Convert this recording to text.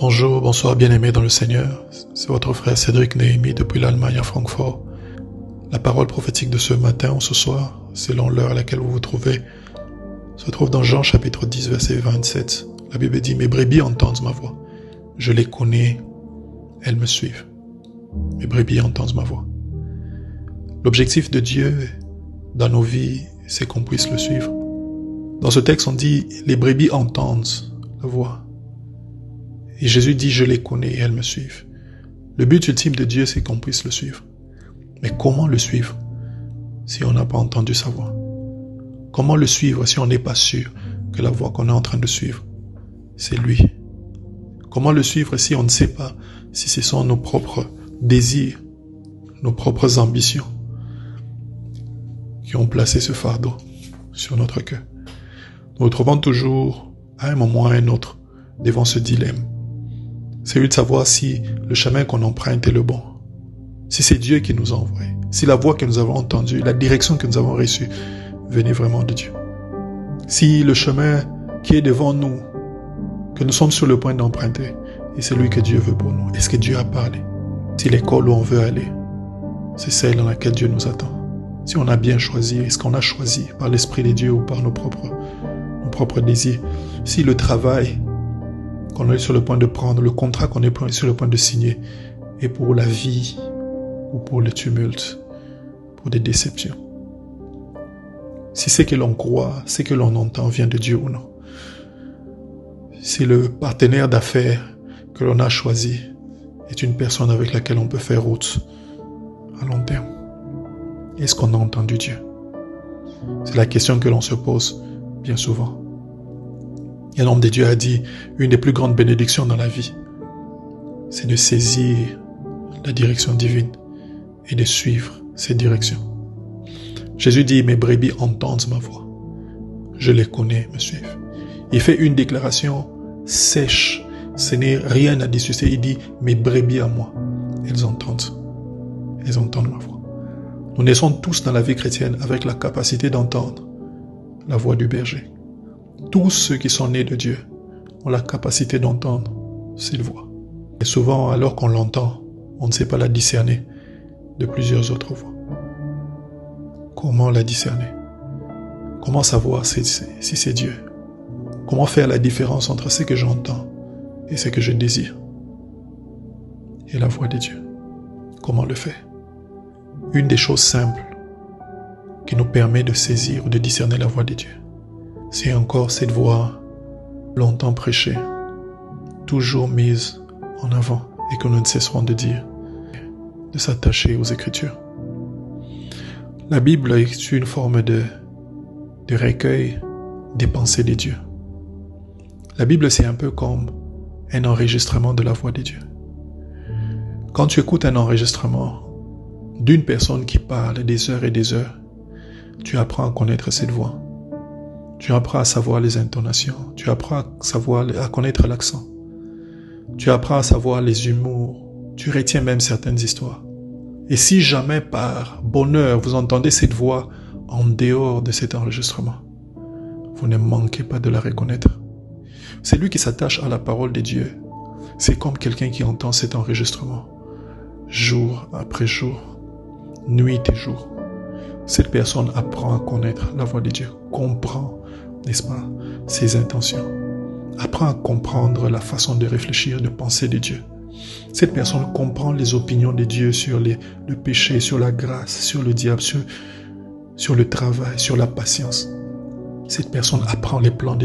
Bonjour, bonsoir bien-aimés dans le Seigneur. C'est votre frère Cédric Néhémie depuis l'Allemagne à Francfort. La parole prophétique de ce matin ou ce soir, selon l'heure à laquelle vous vous trouvez, se trouve dans Jean chapitre 10 verset 27. La Bible dit « Mes brebis entendent ma voix. Je les connais, elles me suivent. Mes brebis entendent ma voix. » L'objectif de Dieu dans nos vies, c'est qu'on puisse le suivre. Dans ce texte, on dit « Les brebis entendent la voix. » Et Jésus dit « Je les connais et elles me suivent. » Le but ultime de Dieu, c'est qu'on puisse le suivre. Mais comment le suivre si on n'a pas entendu sa voix? Comment le suivre si on n'est pas sûr que la voix qu'on est en train de suivre, c'est lui? Comment le suivre si on ne sait pas si ce sont nos propres désirs, nos propres ambitions qui ont placé ce fardeau sur notre cœur? Nous nous trouvons toujours, à un moment ou à un autre, devant ce dilemme. C'est lui de savoir si le chemin qu'on emprunte est le bon. Si c'est Dieu qui nous a envoyés. Si la voix que nous avons entendue, la direction que nous avons reçue, venait vraiment de Dieu. Si le chemin qui est devant nous, que nous sommes sur le point d'emprunter, est celui que Dieu veut pour nous. Est-ce que Dieu a parlé? Si l'école où on veut aller, c'est celle dans laquelle Dieu nous attend. Si on a bien choisi, est-ce qu'on a choisi par l'Esprit de Dieu ou par nos propres désirs? Si le travail qu'on est sur le point de prendre, le contrat qu'on est sur le point de signer, est pour la vie ou pour le tumulte, pour des déceptions. Si ce que l'on croit, ce que l'on entend vient de Dieu ou non. Si le partenaire d'affaires que l'on a choisi est une personne avec laquelle on peut faire route à long terme. Est-ce qu'on a entendu Dieu? C'est la question que l'on se pose bien souvent. Et l'homme de Dieu a dit, une des plus grandes bénédictions dans la vie, c'est de saisir la direction divine et de suivre cette direction. Jésus dit, mes brebis entendent ma voix. Je les connais, me suivent. Il fait une déclaration sèche. Ce n'est rien à discuter. Il dit, mes brebis à moi, elles entendent ma voix. Nous naissons tous dans la vie chrétienne avec la capacité d'entendre la voix du berger. Tous ceux qui sont nés de Dieu ont la capacité d'entendre cette voix. Et souvent, alors qu'on l'entend, on ne sait pas la discerner de plusieurs autres voix. Comment la discerner? Comment savoir si c'est Dieu? Comment faire la différence entre ce que j'entends et ce que je désire? Et la voix de Dieu. Comment le faire? Une des choses simples qui nous permet de saisir ou de discerner la voix de Dieu, c'est encore cette voix longtemps prêchée, toujours mise en avant et que nous ne cesserons de dire, de s'attacher aux Écritures. La Bible est une forme de recueil des pensées de Dieu. La Bible, c'est un peu comme un enregistrement de la voix de Dieu. Quand tu écoutes un enregistrement d'une personne qui parle des heures et des heures, tu apprends à connaître cette voix. Tu apprends à savoir les intonations. Tu apprends à connaître l'accent. Tu apprends à savoir les humours. Tu retiens même certaines histoires. Et si jamais par bonheur vous entendez cette voix en dehors de cet enregistrement, vous ne manquez pas de la reconnaître. Celui qui s'attache à la parole de Dieu, c'est comme quelqu'un qui entend cet enregistrement jour après jour, nuit et jour. Cette personne apprend à connaître la voix de Dieu, comprend, n'est-ce pas, ses intentions, apprend à comprendre la façon de réfléchir, de penser de Dieu. Cette personne comprend les opinions de Dieu sur le péché, sur la grâce, sur le diable, sur le travail, sur la patience. Cette personne apprend les plans de